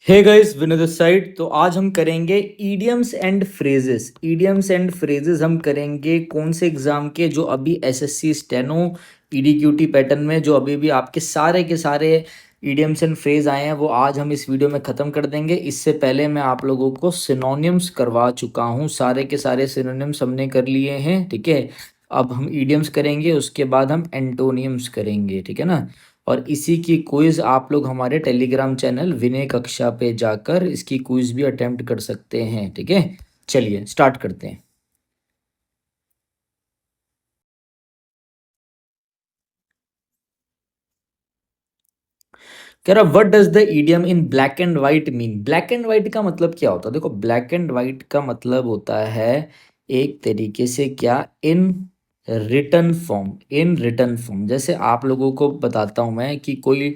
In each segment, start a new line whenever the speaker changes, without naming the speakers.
Hey guys, Vinod this side. तो आज हम करेंगे idioms and phrases. Idioms and phrases हम करेंगे कौन से एग्जाम के, जो अभी एसएससी स्टेनो ईडीक्यूटी पैटर्न में जो अभी भी आपके सारे के सारे ईडियम्स एंड फ्रेज आए हैं, वो आज हम इस वीडियो में ख़त्म कर देंगे। इससे पहले मैं आप लोगों को सिनोनिम्स करवा चुका हूँ, सारे के सारे सिनोनिम्स हमने कर लिए हैं, ठीक है। अब हम ईडियम्स करेंगे, उसके बाद हम एंटोनियम्स करेंगे, ठीक है ना। और इसी की क्विज आप लोग हमारे टेलीग्राम चैनल विनय कक्षा पे जाकर इसकी क्विज भी अटेम्प्ट कर सकते हैं, ठीक है। चलिए स्टार्ट करते हैं। कह रहा what does the idiom in black and white mean. Black and white का मतलब क्या होता है? देखो, ब्लैक एंड व्हाइट का मतलब होता है एक तरीके से क्या, इन रिटर्न फॉर्म। इन रिटर्न फॉर्म, जैसे आप लोगों को बताता हूं मैं कि कोई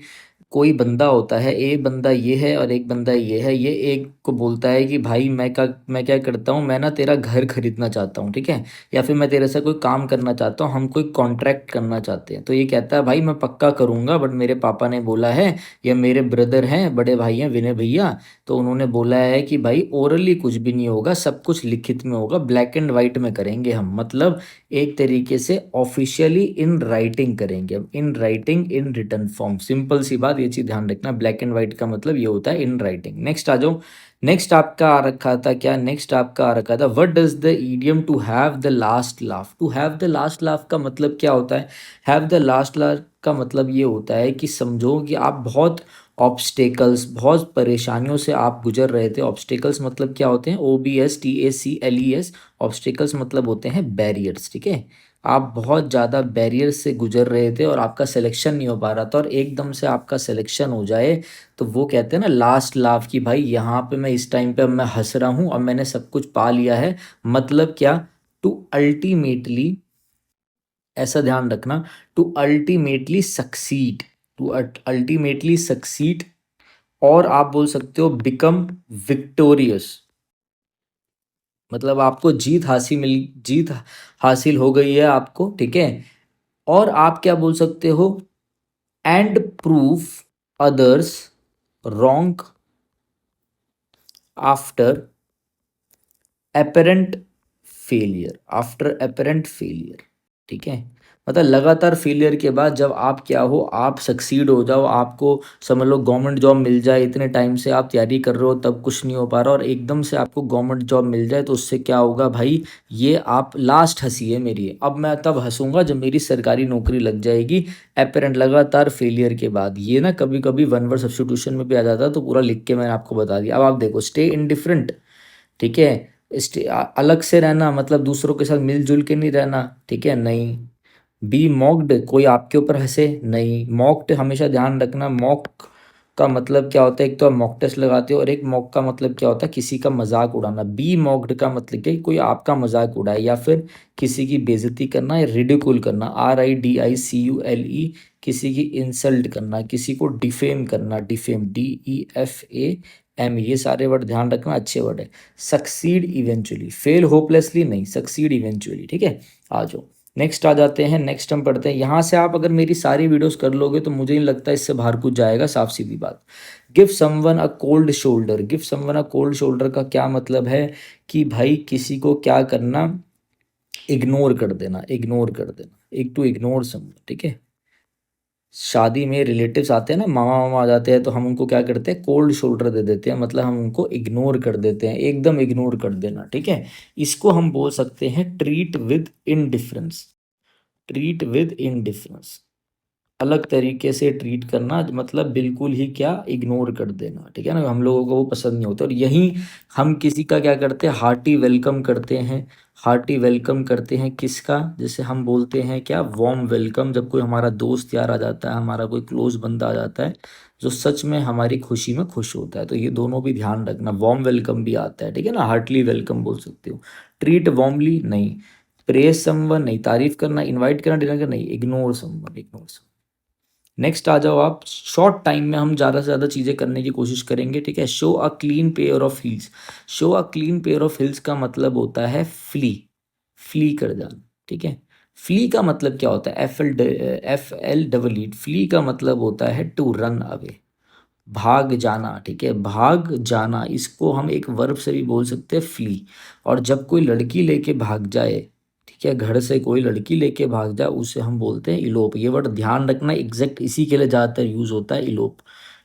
कोई बंदा होता है, एक बंदा ये है और एक बंदा ये है। ये एक को बोलता है कि भाई मैं क्या करता हूँ, मैं ना तेरा घर खरीदना चाहता हूँ, ठीक है। या फिर मैं तेरे से कोई काम करना चाहता हूँ, हम कोई कॉन्ट्रैक्ट करना चाहते हैं। तो ये कहता है भाई मैं पक्का करूंगा, बट मेरे पापा ने बोला है, या मेरे ब्रदर हैं, बड़े भाई हैं विनय भैया, तो उन्होंने बोला है कि भाई ओरली कुछ भी नहीं होगा, सब कुछ लिखित में होगा, ब्लैक एंड वाइट में करेंगे हम। मतलब एक तरीके से ऑफिशियली इन राइटिंग करेंगे हम, in writing in return form. Simple सी बात, ये चीज ध्यान रखना, ब्लैक एंड वाइट का मतलब ये होता है इन राइटिंग। नेक्स्ट आ जाओ। नेक्स्ट आपका आ रखा था क्या, नेक्स्ट आपका आ रखा था what does the idiom to have the last laugh. To have the last laugh का मतलब क्या होता है? हैव द लास्ट लाफ का मतलब ये होता है कि समझो कि आप बहुत ऑब्स्टेकल्स, बहुत परेशानियों से आप गुजर रहे थे। ऑब्स्टेकल्स मतलब क्या होते हैं? OBSTACLES। ऑब्स्टेकल्स मतलब होते हैं बैरियर्स, ठीक है। आप बहुत ज़्यादा बैरियर्स से गुजर रहे थे और आपका सिलेक्शन नहीं हो पा रहा था, और एकदम से आपका सिलेक्शन हो जाए, तो वो कहते हैं ना लास्ट लाफ, कि भाई यहाँ पे मैं इस टाइम पे अब मैं हंस रहा हूँ, अब मैंने सब कुछ पा लिया है। मतलब क्या? टू अल्टीमेटली, ऐसा ध्यान रखना, to ultimately succeed. To ultimately succeed. और आप बोल सकते हो बिकम विक्टोरियस। मतलब आपको जीत हासिल हो गई है आपको, ठीक है। और आप क्या बोल सकते हो? And proof others wrong after apparent failure. After apparent failure, ठीक है। मतलब लगातार फेलियर के बाद जब आप क्या हो, आप सक्सीड हो जाओ, आपको समझ लो गवर्नमेंट जॉब मिल जाए, इतने टाइम से आप तैयारी कर रहे हो तब कुछ नहीं हो पा रहा, और एकदम से आपको गवर्नमेंट जॉब मिल जाए, तो उससे क्या होगा भाई? ये आप लास्ट हंसी है मेरी, अब मैं तब हंसूंगा जब मेरी सरकारी नौकरी लग जाएगी। अपेरेंट, लगातार फेलियर के बाद, ये ना कभी कभी वन वर्ड सब्स्टिट्यूशन में भी आ जाता है, तो पूरा लिख के मैंने आपको बता दिया। अब आप देखो, स्टे इंडिफरेंट, ठीक है। अलग से रहना मतलब दूसरों के साथ मिलजुल के नहीं रहना, ठीक है, नहीं। बी मॉक्ड, कोई आपके ऊपर हंसे नहीं। मॉक्ड, हमेशा ध्यान रखना, मॉक का मतलब क्या होता है? एक तो आप मॉक टेस्ट लगाते हो, और एक मॉक का मतलब क्या होता है? किसी का मजाक उड़ाना। बी मॉक्ड का मतलब क्या है? कोई आपका मजाक उड़ाए, या फिर किसी की बेइज्जती करना, या रिडिकुल करना, RIDICULE, किसी की इंसल्ट करना, किसी को डिफेम करना, डिफेम DEFAM, ये सारे वर्ड ध्यान रखना, अच्छे वर्ड है। सक्सीड इवेंचुअली, फेल होपलेसली नहीं, सक्सीड इवेंचुअली, ठीक है। आ जाओ, नेक्स्ट आ जाते हैं। नेक्स्ट हम पढ़ते हैं, यहाँ से आप अगर मेरी सारी वीडियोस कर लोगे तो मुझे नहीं लगता इससे बाहर कुछ जाएगा, साफ सीधी बात। Give someone a cold shoulder. Give someone a cold shoulder का क्या मतलब है? कि भाई किसी को क्या करना? इग्नोर कर देना, इग्नोर कर देना, एक टू इग्नोर समवन, ठीक है। शादी में रिलेटिव्स आते हैं ना, मामा मामा आ जाते हैं, तो हम उनको क्या करते हैं? कोल्ड शोल्डर दे देते हैं, मतलब हम उनको इग्नोर कर देते हैं, एकदम इग्नोर कर देना, ठीक है। इसको हम बोल सकते हैं treat with indifference. Treat with indifference, अलग तरीके से ट्रीट करना, मतलब बिल्कुल ही क्या, इग्नोर कर देना, ठीक है ना। हम लोगों को वो पसंद नहीं होता, और यही हम किसी का क्या करते हैं? हार्टी वेलकम करते हैं। हार्टी वेलकम करते हैं किसका? जैसे हम बोलते हैं क्या, वार्म वेलकम, जब कोई हमारा दोस्त यार आ जाता है, हमारा कोई क्लोज बंदा आ जाता है, जो सच में हमारी खुशी में खुश होता है, तो ये दोनों भी ध्यान रखना। वार्म वेलकम भी आता है, ठीक है ना, हार्टली वेलकम बोल सकते हो। ट्रीट वार्मली नहीं। प्रेज समवन नहीं, तारीफ करना, इनवाइट करना डिनर करना नहीं, इग्नोर समवन, इग्नोर। नेक्स्ट आ जाओ आप। शॉर्ट टाइम में हम ज़्यादा से ज़्यादा चीज़ें करने की कोशिश करेंगे, ठीक है। Show a clean pair of heels. Show a clean pair of heels का मतलब होता है फ्ली, फ्ली कर जाना, ठीक है। फ्ली का मतलब क्या होता है? FL FL double E, flee का मतलब होता है टू रन अवे, भाग जाना, ठीक है, भाग जाना, इसको हम एक वर्ब से भी बोल सकते हैं फ्ली। और जब कोई लड़की लेके भाग जाए, ठीक है, घर से कोई लड़की लेके भाग जाए, उसे हम बोलते हैं इलोप। ये वर्ड ध्यान रखना, एग्जैक्ट इसी के लिए ज़्यादातर यूज़ होता है इलोप,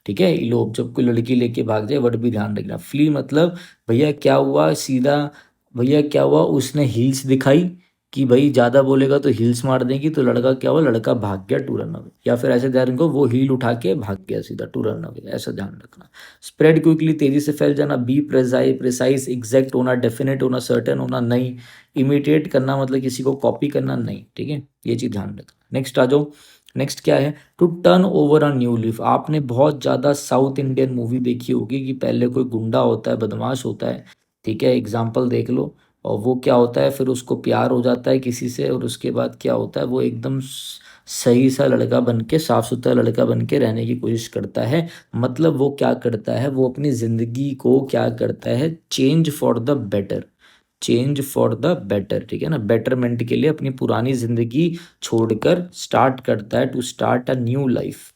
ठीक है, इलोप, जब कोई लड़की लेके भाग जाए, वर्ड भी ध्यान रखना। फ्ली मतलब भैया क्या हुआ, सीधा भैया क्या हुआ, उसने हील्स दिखाई, कि भाई ज़्यादा बोलेगा तो हील्स मार देंगी, तो लड़का क्या हुआ, लड़का भाग गया टू रन अवे। या फिर ऐसे ध्यान रखो, वो हील उठा के भाग गया सीधा टू रन अवे, ऐसा ध्यान रखना। स्प्रेड क्विकली, तेजी से फैल जाना। बी प्रेसाइज, एग्जैक्ट होना, डेफिनेट होना, सर्टेन होना, नहीं। इमिटेट करना मतलब किसी को कॉपी करना, नहीं, ठीक है, ये चीज़ ध्यान रखना। नेक्स्ट आ जाओ, नेक्स्ट क्या है, to turn over a new leaf. आपने बहुत ज़्यादा साउथ इंडियन मूवी देखी होगी कि पहले कोई गुंडा होता है, बदमाश होता है, ठीक है, एग्जाम्पल देख लो, और वो क्या होता है, फिर उसको प्यार हो जाता है किसी से, और उसके बाद क्या होता है, वो एकदम सही सा लड़का बन के, साफ सुथरा लड़का बन के रहने की कोशिश करता है। मतलब वो क्या करता है, वो अपनी ज़िंदगी को क्या करता है, change for the better, change for the better, ठीक है ना, बेटरमेंट के लिए अपनी पुरानी ज़िंदगी छोड़कर स्टार्ट करता है, to start a new life,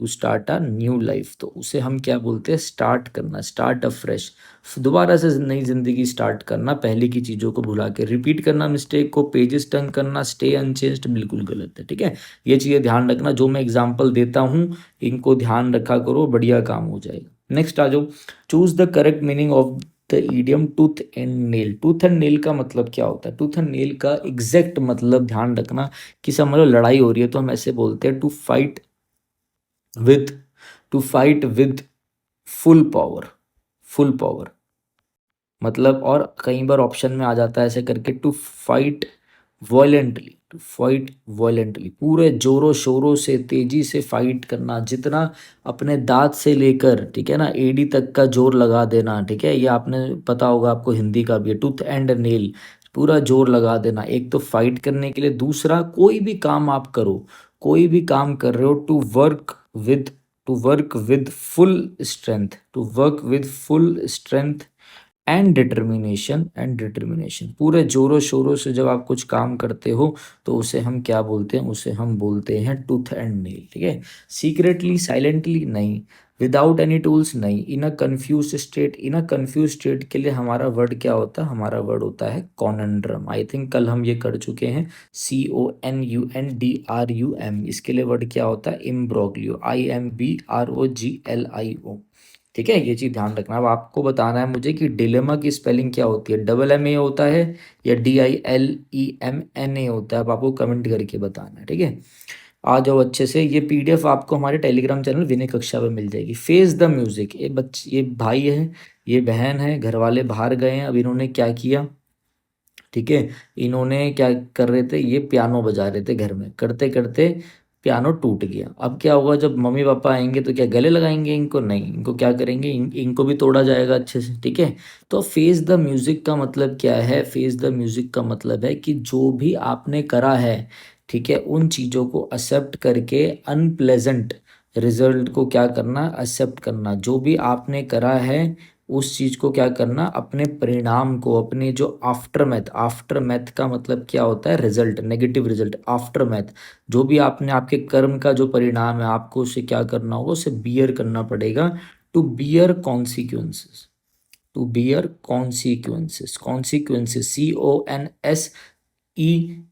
to start a new life. तो उसे हम क्या बोलते हैं, स्टार्ट करना, स्टार्ट अ फ्रेश, दोबारा से नई जिंदगी स्टार्ट करना, पहले की चीज़ों को भुला के। रिपीट करना मिस्टेक को, पेजेस टर्न करना, स्टे अनचेंज्ड, बिल्कुल गलत है, ठीक है। ये चीज़ें ध्यान रखना, जो मैं एग्जांपल देता हूँ इनको ध्यान रखा करो, बढ़िया काम हो जाएगा। नेक्स्ट आ जाओ, choose the correct meaning of the idiom tooth and nail. Tooth and nail का मतलब क्या होता है, टूथ एंड नेल का एग्जैक्ट मतलब ध्यान रखना, कि समझ लो लड़ाई हो रही है तो हम ऐसे बोलते हैं, to fight with, to fight with full power, full power मतलब। और कई बार ऑप्शन में आ जाता है ऐसे करके, टू फाइट वॉयलेंटली, टू फाइट वॉयलेंटली, पूरे जोरों शोरों से तेजी से फाइट करना, जितना अपने दांत से लेकर, ठीक है ना, एडी तक का जोर लगा देना, ठीक है, ये आपने पता होगा, आपको हिंदी का भी है, टूथ एंड नेल, पूरा जोर लगा देना, एक तो फाइट करने के लिए, दूसरा कोई भी काम आप करो, कोई भी काम कर रहे हो, to work with, to work with full strength, to work with full strength and determination, पूरे जोरों शोरों से जब आप कुछ काम करते हो, तो उसे हम क्या बोलते हैं, उसे हम बोलते हैं टूथ एंड नेल, ठीक है। सीक्रेटली, साइलेंटली, नहीं। विदाउट एनी टूल्स, नहीं। इन अ कंफ्यूज स्टेट, इन अ कंफ्यूज स्टेट के लिए हमारा वर्ड क्या होता है, हमारा वर्ड होता है कॉनंड्रम। आई थिंक कल हम ये कर चुके हैं, CONUNDRUM, इसके लिए वर्ड क्या होता है, इम्ब्रोग्लियो, IMBROGLIO, ठीक है, ये चीज़ ध्यान रखना। अब आपको बताना है मुझे कि डिलेमा की स्पेलिंग क्या होती है, डबल M A होता है या DILEMNA होता है, अब आपको कमेंट करके बताना है, ठीक है। आ जाओ अच्छे से, ये PDF आपको हमारे टेलीग्राम चैनल विनय कक्षा पे मिल जाएगी। फेस द म्यूजिक, ये बच्चे, ये भाई है, ये बहन है, घर वाले बाहर गए हैं, अब इन्होंने क्या किया, ठीक है, इन्होंने क्या कर रहे थे, ये पियानो बजा रहे थे घर में, करते करते पियानो टूट गया। अब क्या होगा, जब मम्मी पापा आएंगे तो क्या गले लगाएंगे इनको, नहीं, इनको क्या करेंगे, इनको भी तोड़ा जाएगा अच्छे से, ठीक है। तो फेस द म्यूजिक का मतलब क्या है, फेस द म्यूजिक का मतलब है कि जो भी आपने करा है, ठीक है, उन चीज़ों को एक्सेप्ट करके अनप्लेजेंट रिजल्ट को क्या करना, एक्सेप्ट करना, जो भी आपने करा है उस चीज़ को क्या करना, अपने परिणाम को, अपने जो आफ्टर मैथ, आफ्टर मैथ का मतलब क्या होता है, result, negative result, after math, जो भी आपने, आपके कर्म का जो परिणाम है, आपको उसे क्या करना होगा, उसे बियर करना पड़ेगा, to bear consequences, to bear consequences, consequences,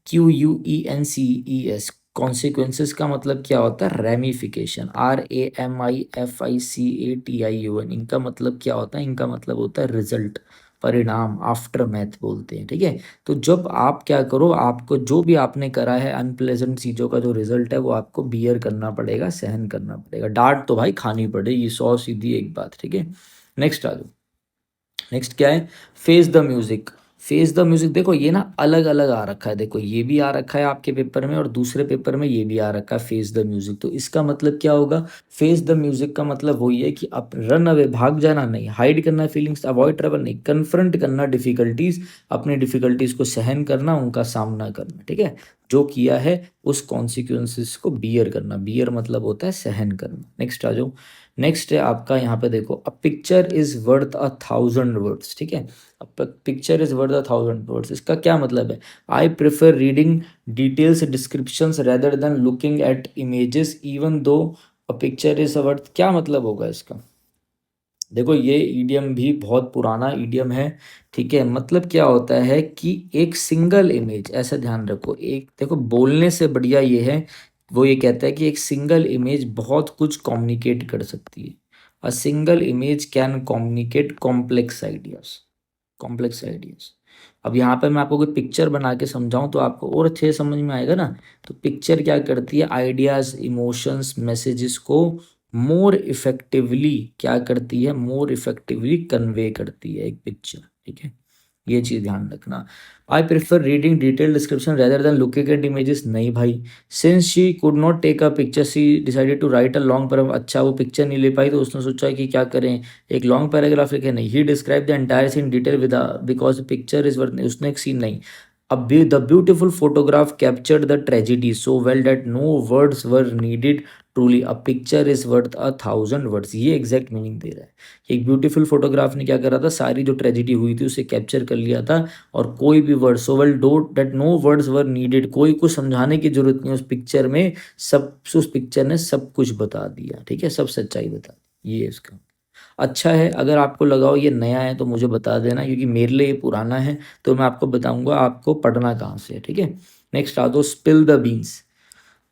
CONSEQUENCES, consequences का मतलब क्या होता है, रेमिफिकेशन, RAMIFICATION, इनका मतलब क्या होता है, इनका मतलब होता है रिजल्ट, परिणाम, आफ्टर मैथ बोलते हैं, ठीक है। तो जब आप क्या करो, आपको जो भी आपने करा है अनप्लेजेंट चीज़ों का जो रिजल्ट है, वो आपको बियर करना पड़ेगा, सहन करना पड़ेगा, डांट तो भाई खानी पड़ेगी, 100 सीधी एक बात, ठीक है। नेक्स्ट आ जाओ, नेक्स्ट क्या है, face the music. Face the music, देखो ये ना अलग अलग आ रखा है, देखो ये भी आ रखा है आपके पेपर में, और दूसरे पेपर में ये भी आ रखा है फेस द म्यूजिक। तो इसका मतलब क्या होगा, फेस द म्यूजिक का मतलब वही है कि आप रन अवे, भाग जाना नहीं, हाइड करना फीलिंग्स, अवॉइड ट्रबल नहीं, कन्फ्रंट करना डिफिकल्टीज, अपने डिफिकल्टीज को सहन करना, उनका सामना करना, ठीक है। जो किया है उस कॉन्सिक्वेंसेस को बियर करना, बियर मतलब होता है सहन करना। नेक्स्ट आ जाओ, नेक्स्ट है आपका, यहाँ पे देखो, अ पिक्चर इज वर्थ 1,000 वर्ड्स, ठीक है। पिक्चर इज वर्थ 1,000 वर्ड्स, इसका क्या मतलब है, आई prefer reading details descriptions rather than looking at images, even though a picture is a word, क्या मतलब होगा इसका? देखो ये ईडियम भी बहुत पुराना ईडियम है, ठीक है। मतलब क्या होता है कि एक सिंगल इमेज, ऐसा ध्यान रखो, एक देखो बोलने से बढ़िया ये है, वो ये कहता है कि एक सिंगल इमेज बहुत कुछ कम्युनिकेट कर सकती है। A single image can communicate complex ideas, complex ideas. अब यहाँ पे मैं आपको कोई पिक्चर बना के समझाऊं तो आपको और अच्छे से समझ में आएगा ना। तो पिक्चर क्या करती है, आइडियाज, इमोशंस, मैसेजेस को मोर इफेक्टिवली क्या करती है, मोर इफेक्टिवली कन्वे करती है एक पिक्चर, ठीक है। ये चीज ध्यान रखना। I prefer reading detail description rather than looking at images, नहीं भाई। Since she could not take a picture she decided to write a long पर, अच्छा वो पिक्चर नहीं ले पाई तो उसने सोचा कि क्या करें, एक लॉन्ग पैराग्राफ लिखे। नहीं, ही describe the entire scene detail with because picture is worth, उसने एक सीन नहीं। अब the beautiful photograph captured the tragedy so well that no words were needed, truly a picture is worth 1,000 words, ये exact meaning दे रहा है। एक beautiful photograph ने क्या करा था, सारी जो ट्रेजिडी हुई थी उसे कैप्चर कर लिया था, और कोई भी word, so well do that no words were needed, कोई कुछ समझाने की जरूरत नहीं उस पिक्चर में, सब उस पिक्चर ने सब कुछ बता दिया, ठीक है, सब सच्चाई बता दी, ये है इसका। अच्छा है, अगर आपको लगा हो ये नया है तो मुझे बता देना, क्योंकि मेरे लिए ये पुराना है, तो मैं आपको बताऊंगा आपको पढ़ना कहाँ से है, ठीक है। नेक्स्ट आ दो, स्पिल द बीन्स।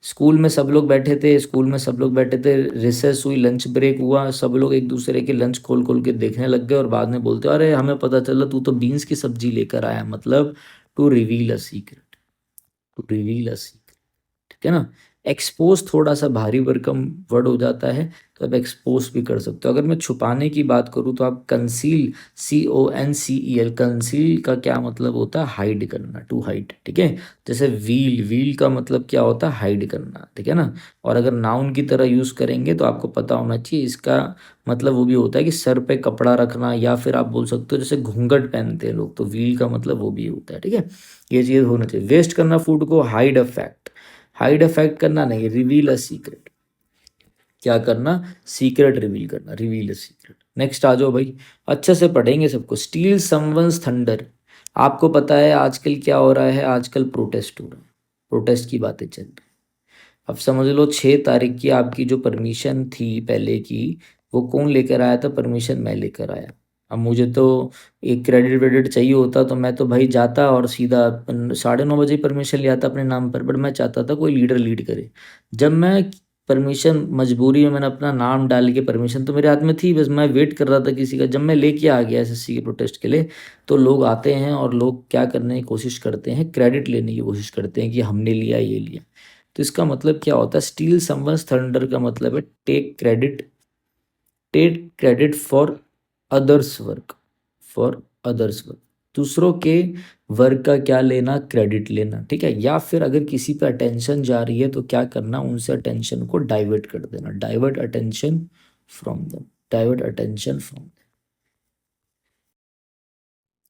स्कूल में सब लोग बैठे थे, स्कूल में सब लोग बैठे थे, रिसेस हुई, लंच ब्रेक हुआ, सब लोग एक दूसरे के लंच खोल खोल के देखने लग गए और बाद में बोलते, अरे हमें पता चला तू तो बीन्स की सब्जी लेकर आया, मतलब to reveal a secret, to reveal a secret, ठीक है ना। एक्सपोज थोड़ा सा भारी भरकम वर्ड हो जाता है, तो आप एक्सपोज भी कर सकते हो। अगर मैं छुपाने की बात करूँ तो आप कंसील, CONCEL, कंसील का क्या मतलब होता है, हाइड करना, टू हाइड, ठीक है। जैसे व्हील, व्हील का मतलब क्या होता है, हाइड करना, ठीक है ना। और अगर नाउन की तरह यूज करेंगे तो आपको पता होना चाहिए इसका मतलब वो भी होता है कि सर पे कपड़ा रखना, या फिर आप बोल सकते हो जैसे घूंघट पहनते हैं लोग, तो व्हील का मतलब वो भी होता है, ठीक है। ये चीज होना चाहिए। वेस्ट करना फूड को, hide a fact, hide affect करना नहीं, रिवील अ सीक्रेट, क्या करना, सीक्रेट रिवील करना, रिवील अ सीक्रेट। नेक्स्ट आ जाओ भाई, अच्छे से पढ़ेंगे सबको। स्टील समवंस थंडर, आपको पता है आजकल क्या हो रहा है, आजकल प्रोटेस्ट हो रहा है, प्रोटेस्ट की बातें चल रही। अब समझ लो 6 तारीख की आपकी जो परमिशन थी पहले की, वो कौन लेकर आया था, परमिशन मैं लेकर आया। अब मुझे तो एक क्रेडिट वेडिट चाहिए होता तो मैं तो भाई जाता और सीधा 9:30 बजे परमिशन ले आता अपने नाम पर, बट मैं चाहता था कोई लीडर लीड करे। जब मैं परमिशन, मजबूरी में मैंने अपना नाम डाल के, परमिशन तो मेरे हाथ में थी, बस मैं वेट कर रहा था किसी का, जब मैं लेके आ गया SSC के प्रोटेस्ट के लिए, तो लोग आते हैं और लोग क्या करने की कोशिश करते हैं, क्रेडिट लेने की कोशिश करते हैं कि हमने लिया, ये लिया। तो इसका मतलब क्या होता है, स्टील समवंस थंडर का मतलब है take credit, take credit for others work, for others work, दूसरों के वर्क का क्या लेना, क्रेडिट लेना, ठीक है। या फिर अगर किसी पे अटेंशन जा रही है तो क्या करना, उनसे अटेंशन को डाइवर्ट कर देना, divert attention from them, divert attention from.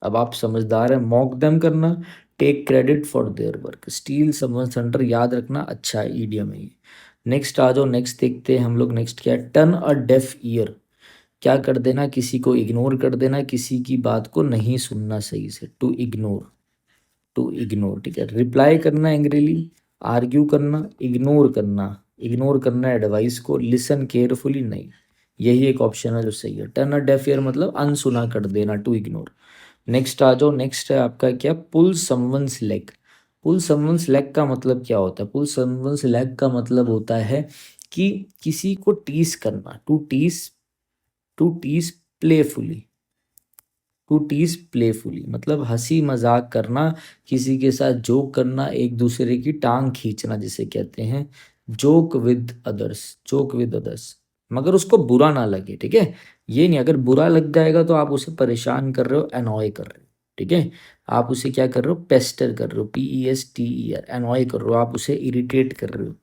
अब आप समझदार हैं, मॉक देम करना, take credit for their work, steal someone centre, याद रखना, अच्छा ईडियम है ये। नेक्स्ट आ जाओ, नेक्स्ट देखते हैं हम लोग, नेक्स्ट क्या है, टर्न अ डेफ ईयर, क्या कर देना, किसी को इग्नोर कर देना, किसी की बात को नहीं सुनना सही से, टू इग्नोर, टू इग्नोर, ठीक है। रिप्लाई करना एंग्रीली, आर्ग्यू करना, इग्नोर करना, इग्नोर करना एडवाइस को, लिसन केयरफुली नहीं, यही एक ऑप्शन है जो सही है। टर्न अ डेफ ईयर मतलब अनसुना कर देना, टू इग्नोर। नेक्स्ट आ जाओ, नेक्स्ट है आपका क्या, पुल समवंस लेग। पुल समवंस लेग का मतलब क्या होता है, पुल समवंस लेग का मतलब होता है कि किसी को टीस करना, टू टीस, टू टीस प्लेफुली, टू टीज प्लेफुली मतलब हंसी मजाक करना, किसी के साथ जोक करना, एक दूसरे की टांग खींचना जिसे कहते हैं, joke with others, joke with others, मगर उसको बुरा ना लगे, ठीक है। ये नहीं, अगर बुरा लग जाएगा तो आप उसे परेशान कर रहे हो, एनॉय कर रहे हो, ठीक है। आप उसे क्या कर रहे हो, पेस्टर कर रहे हो, PESTER, एनॉय कर रहे हो, आप उसे इरिटेट कर रहे हो,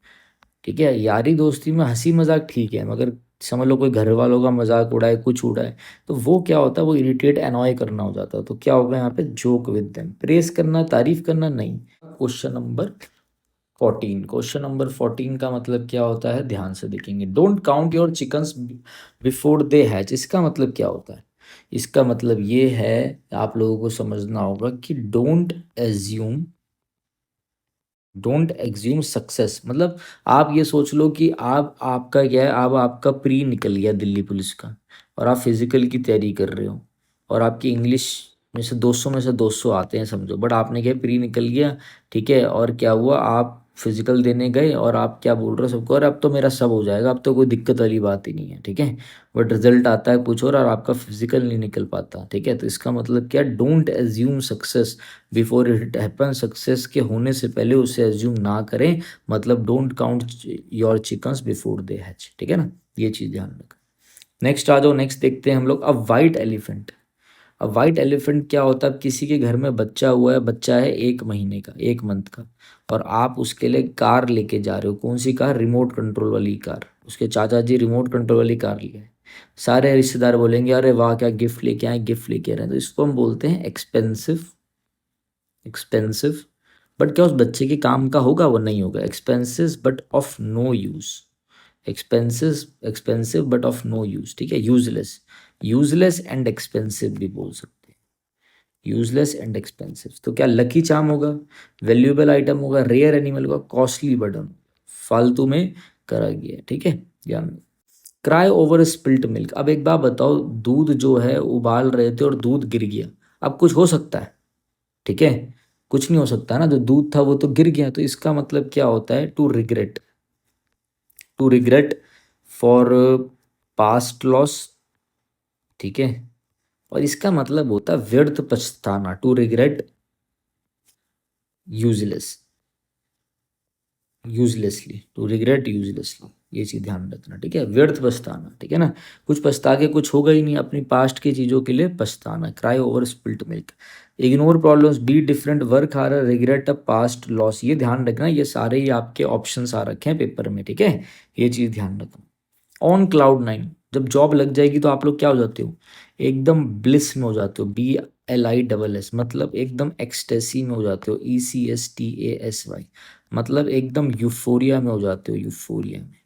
ठीक है। यारी दोस्ती में हंसी मजाक ठीक है, मगर समझ लो कोई घर वालों का मजाक उड़ाए, कुछ उड़ाए, तो वो क्या होता है, वो इरिटेट, एनॉय करना हो जाता है। तो क्या होगा यहाँ पे, जोक विद देम, प्रेस करना, तारीफ करना नहीं। क्वेश्चन नंबर 14 का मतलब क्या होता है, ध्यान से देखेंगे। Don't count your chickens before they hatch, इसका मतलब क्या होता है, इसका मतलब ये है, आप लोगों को समझना होगा कि डोंट एज्यूम डोंट एग्ज्यूम सक्सेस मतलब आप ये सोच लो कि आप आपका क्या है, अब आपका प्री निकल गया दिल्ली पुलिस का और आप फिजिकल की तैयारी कर रहे हो और आपकी इंग्लिश में से 200 आते हैं समझो, बट आपने क्या प्री निकल गया, ठीक है, और क्या हुआ आप फिजिकल देने गए और आप क्या बोल रहे हो सबको, और अब तो मेरा सब हो जाएगा, अब तो कोई दिक्कत वाली बात ही नहीं है, ठीक है, बट रिजल्ट आता है कुछ और आपका फिजिकल नहीं निकल पाता, ठीक है, तो इसका मतलब क्या, don't assume success before it happen, success के होने से पहले उसे एज्यूम ना करें, मतलब don't count your chickens before they hatch, ठीक है ना, ये चीज़ ध्यान रखना। नेक्स्ट आ जाओ, नेक्स्ट देखते हैं हम लोग, अब वाइट एलिफेंट। अब वाइट एलिफेंट क्या होता है, अब किसी के घर में बच्चा हुआ है, बच्चा है 1 महीने का, 1 मंथ का, और आप उसके लिए कार लेके जा रहे हो, कौन सी कार, रिमोट कंट्रोल वाली कार, उसके चाचा जी रिमोट कंट्रोल वाली कार लिए हैं। सारे रिश्तेदार बोलेंगे अरे वाह क्या गिफ्ट लेके आए, गिफ्ट लेके आ रहे हैं, तो इसको हम बोलते हैं एक्सपेंसिव, एक्सपेंसिव, बट क्या उस बच्चे के काम का होगा, वो नहीं होगा, expensive but of no use, expensive expensive but of no use, ठीक है, यूजलेस, यूजलेस एंड एक्सपेंसिव भी बोल सकते हैं, यूजलेस एंड एक्सपेंसिव, तो क्या लकी चार्म होगा, वैल्यूएबल आइटम होगा, रेयर एनिमल होगा, कॉस्टली बर्डन, फालतू में करा गया है, ठीक है, ध्यान में। क्राई ओवर स्पिल्ट मिल्क, अब एक बात बताओ, दूध जो है उबाल रहे थे और दूध गिर गया, अब कुछ हो सकता है, ठीक है, कुछ नहीं हो सकता ना, जो दूध था वो तो गिर गया, तो इसका मतलब क्या होता है, to regret, to regret for past loss, ठीक है, और इसका मतलब होता है व्यर्थ पछताना, to regret useless, uselessly, to regret uselessly, ये चीज़ ध्यान रखना, ठीक है, व्यर्थ पछताना, ठीक है ना, कुछ पछता के कुछ होगा ही नहीं, अपनी पास्ट की चीज़ों के लिए पछताना, cry over spilt milk, ignore problems, be different, work harder, regret a past loss, ये ध्यान रखना, ये सारे ही आपके ऑप्शंस आ रखे हैं पेपर में, ठीक है, ये चीज़ ध्यान रखना। ऑन क्लाउड 9, जब जॉब लग जाएगी तो आप लोग क्या हो जाते हो, एकदम ब्लिस में हो जाते हो, BLISS मतलब एकदम एक्सटेसी में हो जाते हो, ECSTASY मतलब एकदम यूफोरिया में हो जाते हो, यूफोरिया में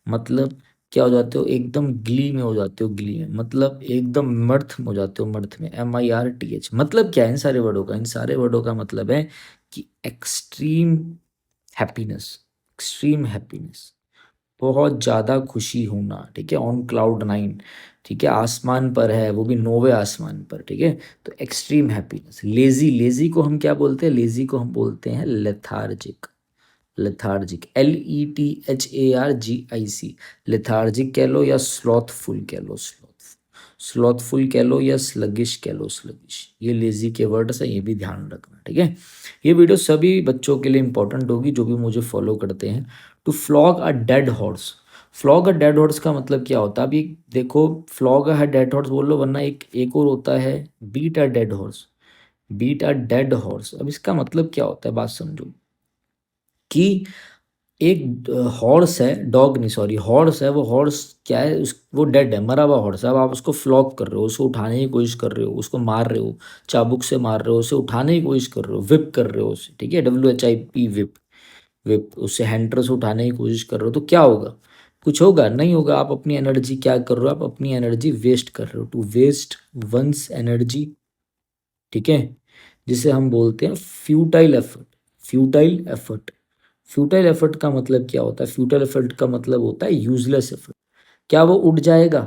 मतलब क्या हो जाते हो, एकदम ग्ली में हो जाते हो, ग्ली में मतलब एकदम मर्थ में हो जाते हो, मर्थ में, MIRTH, मतलब क्या है इन सारे वर्डों का, इन सारे वर्डों का मतलब है कि एक्सट्रीम हैप्पीनेस, एक्सट्रीम हैप्पीनेस, बहुत ज़्यादा खुशी होना, ठीक है, ऑन क्लाउड 9, ठीक है, आसमान पर है, वो भी नौवे आसमान पर, ठीक है, तो एक्सट्रीम हैप्पीनेस। लेजी, लेजी को हम क्या बोलते हैं, लेजी को हम बोलते हैं लेथार्जिक, लेथार्जिक, LETHARGIC, लेथार्जिक कह लो या स्लॉथफुल कह लो, स्लॉथफुल कह लो या स्लगिश कह लो, स्लगिश, ये लेजी के वर्ड्स है, ये भी ध्यान रखना, ठीक है, ये वीडियो सभी बच्चों के लिए इंपॉर्टेंट होगी जो भी मुझे फॉलो करते हैं। To flog a dead horse, flog a dead horse का मतलब क्या होता है, अभी देखो, फ्लॉग अ डेड हॉर्स बोल लो, वरना एक और होता है beat a dead horse, beat a dead horse, अब इसका मतलब क्या होता है, बात समझो कि एक हॉर्स है, डॉग नहीं सॉरी, हॉर्स है, वो हॉर्स क्या है, वो डेड है, मरा हुआ हॉर्स है, अब आप उसको फ्लॉग कर रहे हो, उसको उठाने की कोशिश कर रहे हो, उसको मार रहे हो, चाबुक से मार रहे हो, उसे उठाने की कोशिश कर रहे हो, विप कर रहे हो उसे, ठीक है, WHIP, विप, विप, उससे हैंडर से उठाने की कोशिश कर रहे हो, तो क्या होगा, कुछ होगा नहीं होगा, आप अपनी एनर्जी क्या कर रहे हो, आप अपनी एनर्जी वेस्ट कर रहे हो, टू वेस्ट वंस एनर्जी, ठीक है, जिसे हम बोलते हैं futile effort, futile effort, futile effort का मतलब क्या होता है, फ्यूटाइल एफर्ट का मतलब होता है यूजलेस एफर्ट, क्या वो उठ जाएगा,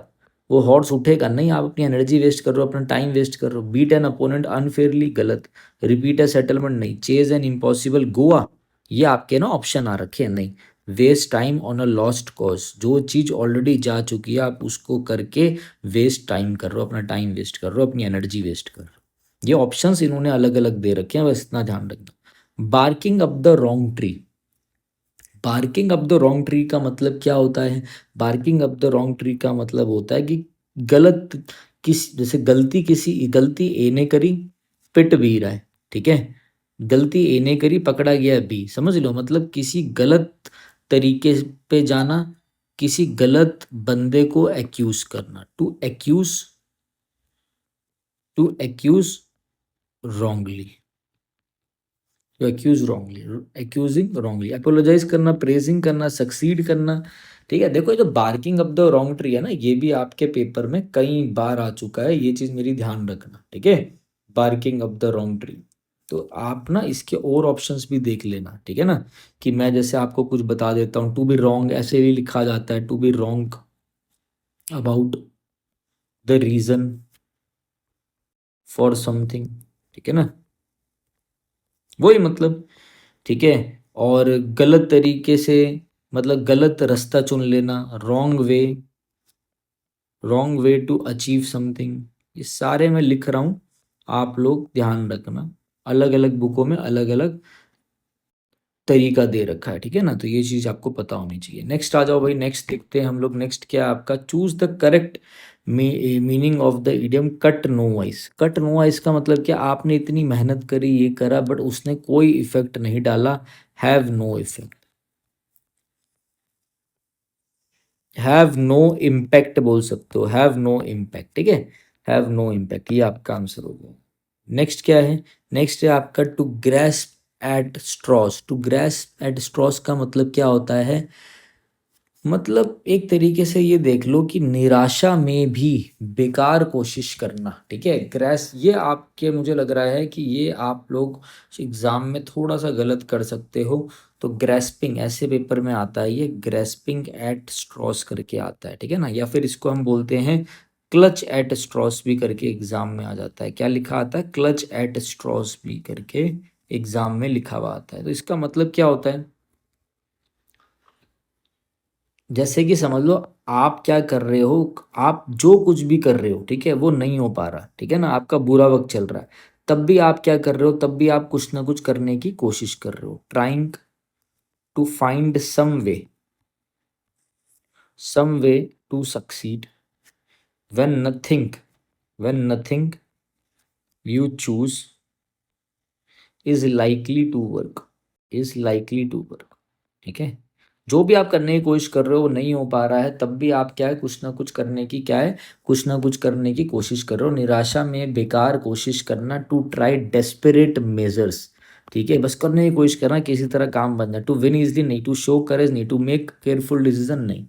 वो हॉर्स उठेगा नहीं, आप अपनी एनर्जी वेस्ट कर रहे हो, अपना टाइम वेस्ट कर रहे हो, बीट एन अपोनेंट अनफेयरली, गलत, रिपीट ए सेटलमेंट नहीं, चेज एन इम्पॉसिबल, गोवा, ये आपके ना ऑप्शन आ रखे हैं, नहीं, waste time on a lost cause, जो चीज़ ऑलरेडी जा चुकी है आप उसको करके वेस्ट टाइम कर रहे हो, अपना टाइम वेस्ट कर रहे हो, अपनी एनर्जी वेस्ट कर रहे हो, ये ऑप्शंस इन्होंने अलग अलग दे रखे हैं, बस इतना ध्यान रखना। Barking up the wrong tree, barking up the wrong tree का मतलब क्या होता है, barking up the wrong tree का मतलब होता है कि गलत, जैसे गलती ए ने करी, पिट बी रहा है, ठीक है, गलती ए ने करी, पकड़ा गया बी, समझ लो, मतलब किसी गलत तरीके पे जाना, किसी गलत बंदे को एक्यूज करना, to accuse wrongly, to accuse wrongly, accusing wrongly, apologize करना, प्रेजिंग करना, सक्सीड करना, ठीक है, देखो ये जो barking up the wrong tree है ना, ये भी आपके पेपर में कई बार आ चुका है, ये चीज मेरी ध्यान रखना, ठीक है, barking up the wrong tree, तो आप ना इसके और ऑप्शंस भी देख लेना, ठीक है ना। कि मैं जैसे आपको कुछ बता देता हूँ, टू बी रॉन्ग ऐसे भी लिखा जाता है, to be wrong about the reason for something, ठीक है ना, वही मतलब, ठीक है। और गलत तरीके से मतलब गलत रास्ता चुन लेना, wrong way to achieve something, ये सारे मैं लिख रहा हूँ, आप लोग ध्यान रखना। अलग अलग बुकों में अलग अलग तरीका दे रखा है, ठीक है ना, तो ये चीज़ आपको पता होनी चाहिए। नेक्स्ट आ जाओ भाई, नेक्स्ट देखते हैं हम लोग। नेक्स्ट क्या है आपका, choose the correct meaning of the idiom cut no ice. Cut no ice का मतलब क्या, आपने इतनी मेहनत करी, ये करा, बट उसने कोई इफेक्ट नहीं डाला, have no effect, have no impact बोल सकते हो, हैव नो इम्पैक्ट, ठीक है, हैव नो इम्पैक्ट, ये आपका आंसर हो गया। नेक्स्ट क्या है, नेक्स्ट है आपका to grasp at straws. To grasp at straws का मतलब क्या होता है, मतलब एक तरीके से ये देख लो कि निराशा में भी बेकार कोशिश करना, ठीक है। ग्रेस ये आपके, मुझे लग रहा है कि ये आप लोग एग्जाम में थोड़ा सा गलत कर सकते हो। तो ग्रेस्पिंग ऐसे पेपर में आता है, ये ग्रेस्पिंग एट स्ट्रॉस करके आता है, ठीक है ना, या फिर इसको हम बोलते हैं क्लच एट स्ट्रॉस भी करके एग्जाम में आ जाता है। क्या लिखा आता है, क्लच एट स्ट्रॉस भी करके एग्जाम में लिखा हुआ आता है। तो इसका मतलब क्या होता है, जैसे कि समझ लो आप क्या कर रहे हो, आप जो कुछ भी कर रहे हो, ठीक है, वो नहीं हो पा रहा, ठीक है ना, आपका बुरा वक्त चल रहा है, तब भी आप क्या कर रहे हो, तब भी आप कुछ ना कुछ करने की कोशिश कर रहे हो, trying to find some way to succeed when nothing you choose is likely to work, is likely to work, ठीक है। जो भी आप करने की कोशिश कर रहे हो वो नहीं हो पा रहा है, तब भी आप क्या है, कुछ ना कुछ करने की क्या है, कुछ ना कुछ करने की कोशिश कर रहे हो। निराशा में बेकार कोशिश करना, टू ट्राई डेस्परेट मेजर्स, ठीक है, बस करने की कोशिश करना, किसी तरह काम बन जाए। टू विन इजली नहीं, टू शो करेज नहीं, टू मेक केयरफुल डिसीजन नहीं,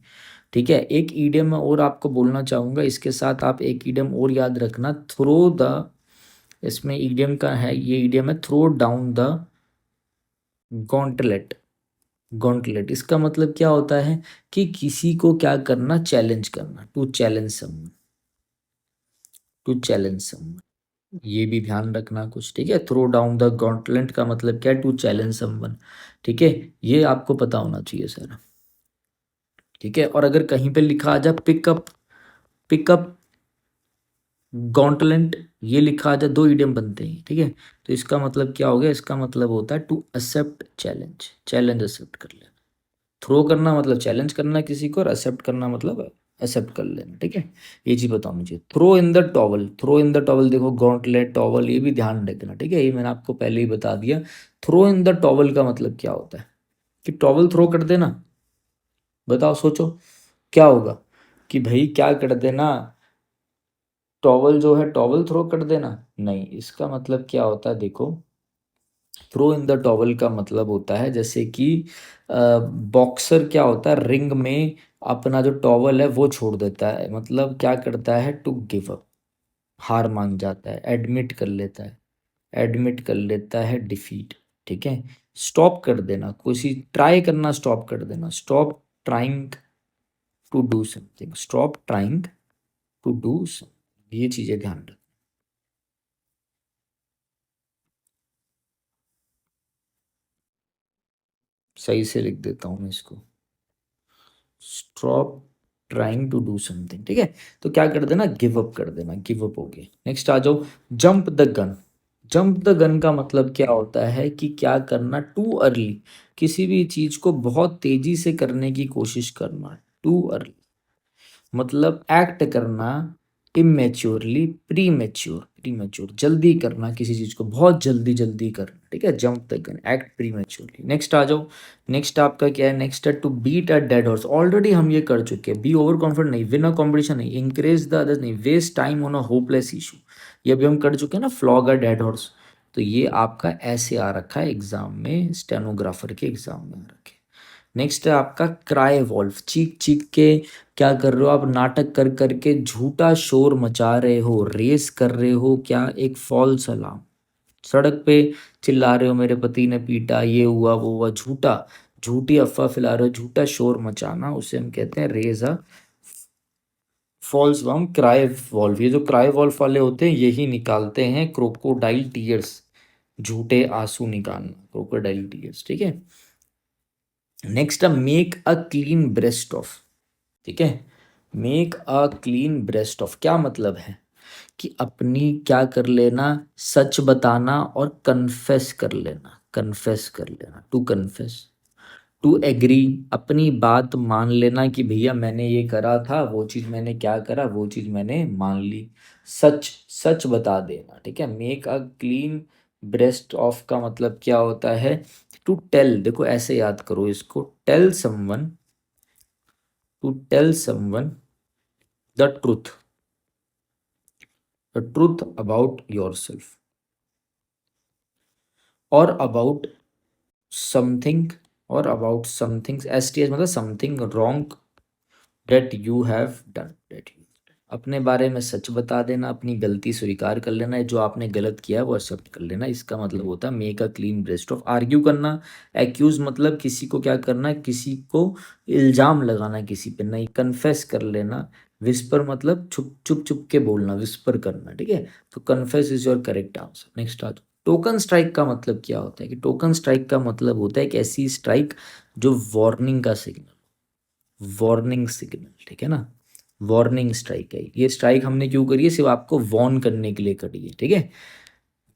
ठीक है। एक ईडियम मैं और आपको बोलना चाहूंगा, इसके साथ आप एक ईडियम और याद रखना, थ्रो द, इसमें ईडियम का है, ये ईडियम है throw down the gauntlet. Gauntlet इसका मतलब क्या होता है कि किसी को क्या करना, चैलेंज करना, टू चैलेंज समवन, ये भी ध्यान रखना कुछ, ठीक है। थ्रो डाउन द गॉन्टलेट का मतलब क्या है, टू चैलेंज समवन, ठीक है, ये आपको पता होना चाहिए सर, ठीक है। और अगर कहीं पे लिखा आ जाए पिकअप गॉन्टलेट, ये लिखा आ जाए, दो इडियम बनते हैं, ठीक है। तो इसका मतलब क्या हो गया, इसका मतलब होता है to accept challenge, challenge accept कर लेना। थ्रो करना मतलब चैलेंज करना किसी को, और एक्सेप्ट करना मतलब एक्सेप्ट कर लेना, ठीक है। ये चीज बताओ मुझे। Throw in the towel, throw in the towel, देखो गॉन्टलेट टॉवल ये भी ध्यान रखना, ठीक है, ये मैंने आपको पहले ही बता दिया। थ्रो इन द टॉवल का मतलब क्या होता है, कि टॉवल थ्रो कर देना, बताओ सोचो क्या होगा, कि भाई क्या कर देना, टॉवल जो है टॉवल थ्रो कर देना, नहीं, इसका मतलब क्या होता है, देखो थ्रो इन द टॉवल का मतलब होता है, जैसे कि बॉक्सर क्या होता है, रिंग में अपना जो टॉवल है वो छोड़ देता है, मतलब क्या करता है, टू गिव अप, हार मान जाता है, एडमिट कर लेता है डिफीट, ठीक है। स्टॉप कर देना, कोशिश ट्राई करना, स्टॉप कर देना, stop trying to do something, stop trying to do, ये चीजें ध्यान रख। सही से लिख देता हूँ मैं इसको, stop trying to do something, ठीक है। तो क्या कर देना, गिव अप कर देना, गिव अप हो गया। नेक्स्ट आ जाओ, jump the gun. Jump the gun का मतलब क्या होता है, कि क्या करना, टू अर्ली, किसी भी चीज को बहुत तेजी से करने की कोशिश करना, टू अर्ली मतलब एक्ट करना, इमेच्योरली, प्री मैच्योर जल्दी करना, किसी चीज को बहुत जल्दी जल्दी करना, ठीक है, jump the gun, act prematurely. Next आ जाओ, नेक्स्ट आपका क्या है, नेक्स्ट है to beat a dead horse, already हम ये कर चुके हैं। बी ओवर कॉन्फिडेंट नहीं, विन अ कॉम्पिटिशन नहीं, इंकरेज द अदर्स नहीं, waste time on a hopeless issue, ये भी हम कर चुके हैं ना, फ्लॉग अ डेड हॉर्स। तो ये आपका ऐसे आ रखा है एग्जाम में, स्टेनोग्राफर के एग्जाम में आ रखे। नेक्स्ट है आपका क्राई वॉल्फ, चीख चीख के क्या कर रहे हो आप, नाटक कर करके झूठा शोर मचा रहे हो, रेस कर रहे हो, क्या, एक फॉल्स अलार्म, सड़क पे चिल्ला रहे हो मेरे पति ने पीटा, ये हुआ वो हुआ, झूठा, झूठी अफवाह फैला रहे हो, झूठा शोर मचाना, उसे हम कहते हैं raise a false bound cry wolf. ये जो क्राई वॉल्व वाले होते हैं यही निकालते हैं क्रोकोडाइल टीयर्स, झूठे आंसू निकालना, क्रोकोडाइल टीयर्स, ठीक है। Next make a clean breast of, ठीक है। Make a clean breast of क्या मतलब है कि अपनी क्या कर लेना, सच बताना और कन्फेस कर लेना, कन्फेस कर लेना, टू कन्फेस, टू एग्री, अपनी बात मान लेना कि भैया मैंने ये करा था, वो चीज़ मैंने क्या करा, वो चीज़ मैंने मान ली, सच सच बता देना, ठीक है। Make a clean breast of का मतलब क्या होता है, टू टेल, देखो ऐसे याद करो इसको, tell someone, to tell someone the truth, the truth about yourself और अबाउट समथिंग, और about something, S T S मतलब something wrong that you have done, that you, अपने बारे में सच बता देना, अपनी गलती स्वीकार कर लेना, जो आपने गलत किया है वो एक्सेप्ट कर लेना, इसका मतलब होता है make a clean breast of. Argue करना, एक्यूज मतलब किसी को क्या करना, किसी को इल्जाम लगाना किसी पे, नहीं, कन्फेस कर लेना। विस्पर मतलब छुप छुप छुप के बोलना, विस्पर करना, ठीक है। तो confess is your correct answer. Next आ जाओ, टोकन स्ट्राइक का मतलब क्या होता है, कि टोकन स्ट्राइक का मतलब होता है कि ऐसी स्ट्राइक जो वार्निंग का सिग्नल, वार्निंग सिग्नल, ठीक है ना, वार्निंग स्ट्राइक है। ये स्ट्राइक हमने क्यों करी है, सिर्फ आपको वार्न करने के लिए करी है, ठीक है।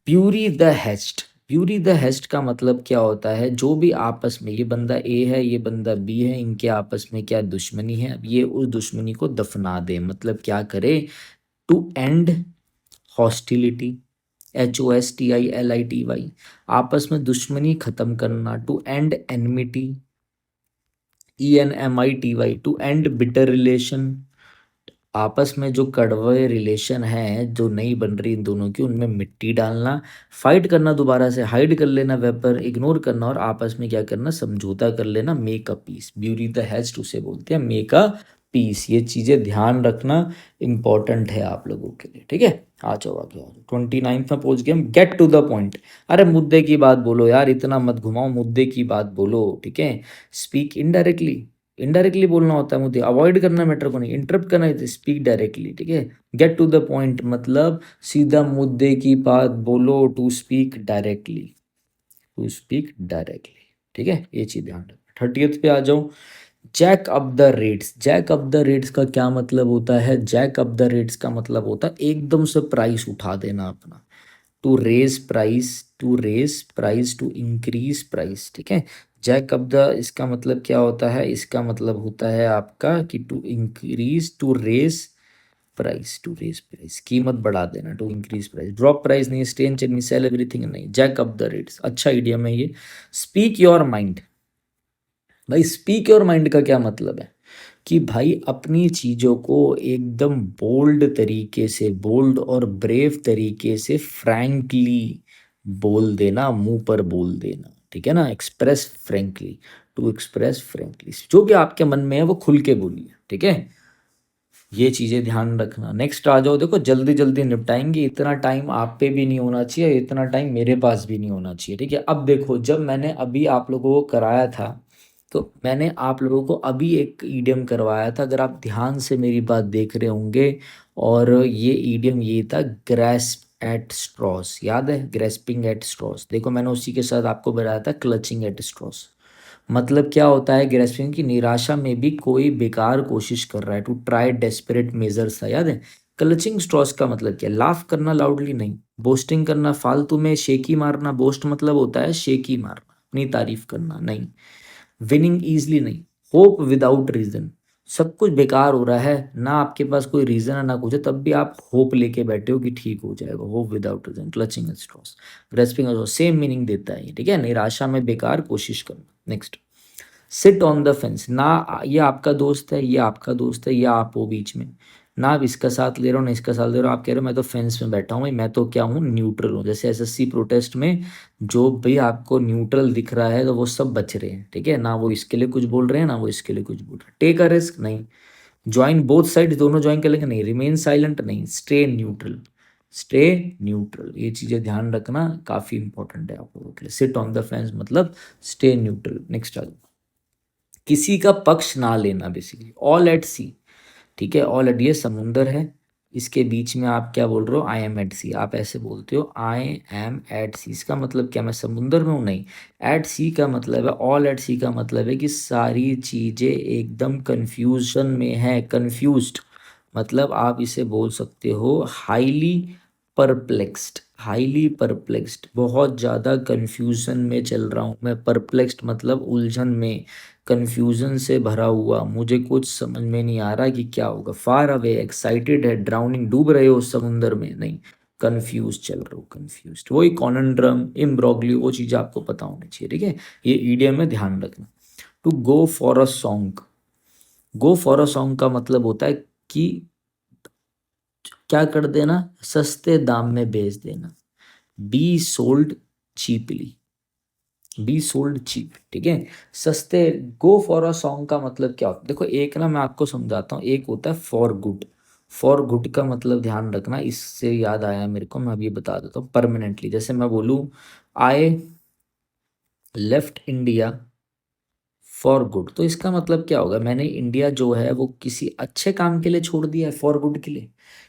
Bury the hatchet, bury the hatchet का मतलब क्या होता है, जो भी आपस में, ये बंदा ए है ये बंदा बी है, इनके आपस में क्या दुश्मनी है, अब ये उस दुश्मनी को दफना दे, मतलब क्या करे, टू एंड हॉस्टिलिटी, HOSTILITY, आपस में दुश्मनी खत्म करना, to end enmity, ENMITY, to end bitter relation, आपस में जो कड़वे रिलेशन है जो नहीं बन रही इन दोनों की, उनमें मिट्टी डालना, फाइट करना, दोबारा से हाइड कर लेना वेपर, इग्नोर करना, और आपस में क्या करना, समझौता कर लेना, make a peace. Bury the hatchet उसे बोलते हैं मेक अ पीस। ये चीज़ें ध्यान रखना इंपॉर्टेंट है आप लोगों के लिए, ठीक है। आ जाओ आगे, आ जाओ 29 में पहुंच गए हम, गेट टू द पॉइंट। अरे मुद्दे की बात बोलो यार, इतना मत घुमाओ, मुद्दे की बात बोलो, ठीक है। स्पीक इनडायरेक्टली, इनडायरेक्टली बोलना होता है मुझे, अवॉइड करना मैटर को नहीं, इंटरप्ट करना है, स्पीक डायरेक्टली, ठीक है। गेट टू द पॉइंट मतलब सीधा मुद्दे की बात बोलो, to speak directly, to speak directly, ठीक है। ये चीज ध्यान रखना। 30th पे आ जाओ, jack up the rates. Jack up the rates का क्या मतलब होता है, जैक अप द रेट्स का मतलब होता है एकदम से प्राइस उठा देना अपना, to raise price, to raise price, to increase price, ठीक है। जैक अप द, इसका मतलब क्या होता है, इसका मतलब होता है आपका कि to increase, to raise price, to raise price, कीमत बढ़ा देना, to increase price, drop price नहीं, stay in Chennai, sell everything नहीं, जैक अप द रेट्स, अच्छा इडियम है ये। स्पीक योर माइंड, भाई स्पीक योर माइंड का क्या मतलब है, कि भाई अपनी चीज़ों को एकदम बोल्ड तरीके से, बोल्ड और ब्रेव तरीके से फ्रैंकली बोल देना, मुंह पर बोल देना, ठीक है ना, express frankly, to express frankly, जो भी आपके मन में है वो खुल के बोलिए, ठीक है। ये चीज़ें ध्यान रखना। नेक्स्ट आ जाओ, देखो जल्दी जल्दी निपटाएंगे, इतना टाइम आप पे भी नहीं होना चाहिए, इतना टाइम मेरे पास भी नहीं होना चाहिए, ठीक है। अब देखो, जब मैंने अभी आप लोगों को कराया था, तो मैंने आप लोगों को अभी एक ईडियम करवाया था, अगर आप ध्यान से मेरी बात देख रहे होंगे, और ये ईडियम ये था, ग्रेस्प एट स्ट्रॉस, याद है, ग्रेस्पिंग एट स्ट्रॉस। देखो मैंने उसी के साथ आपको बताया था क्लचिंग एट स्ट्रॉस। मतलब क्या होता है ग्रेस्पिंग की, निराशा में भी कोई बेकार कोशिश कर रहा है, टू ट्राई डेस्परेट मेजर्स था, याद है। क्लचिंग स्ट्रॉस का मतलब क्या, लाफ करना लाउडली नहीं, बोस्टिंग करना फालतू में, शेकी मारना, बोस्ट मतलब होता है शेकी मारना, अपनी तारीफ करना नहीं, विनिंग ईजली नहीं, होप विदाउट रीजन, सब कुछ बेकार हो रहा है ना, आपके पास कोई रीजन है ना कुछ है, तब भी आप होप लेके बैठे हो कि ठीक हो जाएगा, hope without reason, clutching straws. Grasping same meaning देता है ये, ठीक है, निराशा में बेकार कोशिश करना। Next, sit on the fence, ना ये आपका दोस्त है, ये आपका दोस्त है, या आप हो बीच में, ना आप इसका साथ ले रहे हो ना इसका साथ ले रहे हो, आप कह रहे हो मैं तो फेंस में बैठा हूँ, मैं तो क्या हूँ, न्यूट्रल हूँ, जैसे SSC प्रोटेस्ट में जो भी आपको न्यूट्रल दिख रहा है तो वो सब बच रहे हैं, ठीक है, ना वो इसके लिए कुछ बोल रहे हैं ना वो इसके लिए कुछ बोल रहे हैं, टेक अ रिस्क नहीं, ज्वाइन बोथ साइड, दोनों ज्वाइन कर लेंगे नहीं, रिमेन साइलेंट नहीं, स्टे न्यूट्रल, स्टे न्यूट्रल। ये चीज़ें ध्यान रखना, काफ़ी इंपॉर्टेंट है आप लोगों के लिए। सिट ऑन द फेंस मतलब स्टे न्यूट्रल। नेक्स्ट आ जाओ, किसी का पक्ष ना लेना, बेसिकली ऑल एट सी। ठीक है, ऑल एट, ये समुंदर है, इसके बीच में आप क्या बोल रहे हो, आई एम एट सी, आप ऐसे बोलते हो आई एम एट सी। इसका मतलब क्या, मैं समुंदर में हूँ, नहीं। एट सी का मतलब है, ऑल एट सी का मतलब है कि सारी चीज़ें एकदम कंफ्यूजन में है, कंफ्यूज्ड। मतलब आप इसे बोल सकते हो हाईली परप्लेक्स्ड, हाईली परप्लेक्स्ड, बहुत ज़्यादा कंफ्यूजन में चल रहा हूँ मैं। परप्लेक्स्ड मतलब उलझन में, कंफ्यूजन से भरा हुआ, मुझे कुछ समझ में नहीं आ रहा कि क्या होगा। फार अवे, एक्साइटेड है, ड्राउनिंग, डूब रहे हो समुंदर में, नहीं, कंफ्यूज चल रहे हो, कंफ्यूज। वही कॉनंड्रम, इम्ब्रोग्लियो, वो चीज़ आपको पता होनी चाहिए। ठीक है, ये ईडियम में ध्यान रखना। To go for a song, go for a song का मतलब होता है कि क्या कर देना, सस्ते दाम में बेच देना। Be sold cheaply, be sold cheap. ठीक है, सस्ते। गो फॉर अ सॉन्ग का मतलब क्या होता है, देखो एक ना मैं आपको समझाता हूँ, एक होता है फॉर गुड। फॉर गुड का मतलब ध्यान रखना, इससे याद आया मेरे को, मैं अभी बता देता हूँ। परमानेंटली, जैसे मैं बोलूँ I left India for good, तो इसका मतलब क्या होगा, मैंने इंडिया जो है वो किसी अच्छे काम के लिए छोड़ दिया है, फॉर गुड के लिए।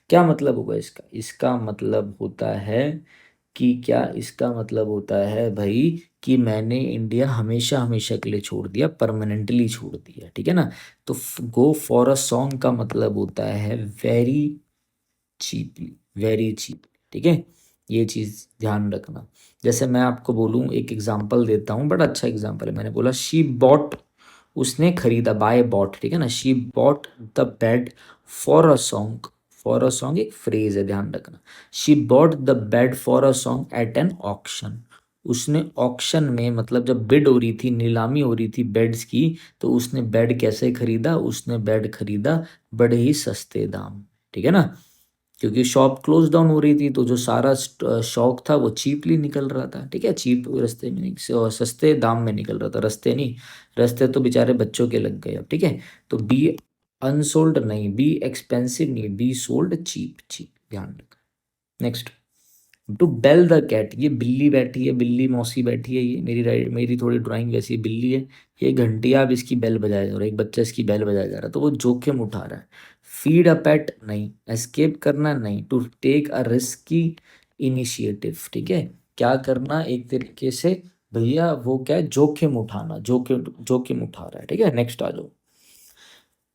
क्या मतलब होगा इसका, इसका मतलब होता है कि क्या, इसका मतलब होता है भाई कि मैंने इंडिया हमेशा हमेशा के लिए छोड़ दिया, परमानेंटली छोड़ दिया। ठीक है ना। तो गो फॉर अ सॉन्ग का मतलब होता है वेरी चीपली, वेरी चीप। ठीक है, ये चीज़ ध्यान रखना। जैसे मैं आपको बोलूँ, एक एग्जांपल देता हूँ, बड़ा अच्छा एग्जांपल है। मैंने बोला शी बॉट, उसने खरीदा, बाय बॉट। ठीक है ना, she bought the bed for a song, for a song एक फ्रेज है, ध्यान रखना। She bought the bed for a song at an auction, उसने ऑक्शन में, मतलब जब बिड हो रही थी, नीलामी हो रही थी बेड्स की, तो उसने बेड कैसे खरीदा, उसने बेड खरीदा बड़े ही सस्ते दाम। ठीक है ना, क्योंकि शॉप क्लोज डाउन हो रही थी, तो जो सारा शौक था वो चीपली निकल रहा था। ठीक है, चीप रास्ते में नहीं, सस्ते दाम में निकल रहा था, रास्ते नहीं, रास्ते तो बेचारे बच्चों के लग गए अब। ठीक है, तो बी अनसोल्ड नहीं, बी एक्सपेंसिव नहीं, बी सोल्ड चीप, चीप, ध्यान रखना। Next, to bell the cat, ये बिल्ली बैठी है, बिल्ली मौसी बैठी है, ये मेरी थोड़ी ड्राइंग वैसी बिल्ली है। ये घंटी, आप इसकी बेल बजाया जा रहा है, एक बच्चा इसकी बेल बजाया जा रहा है, तो वो जोखिम उठा रहा है। फीड अ पेट नहीं, एस्केप करना नहीं, to take a risky initiative. ठीक है, क्या करना, एक तरीके से भैया वो क्या है, जोखिम उठाना, जोखिम, जोखिम उठा रहा है। ठीक है, नेक्स्ट आ जाओ,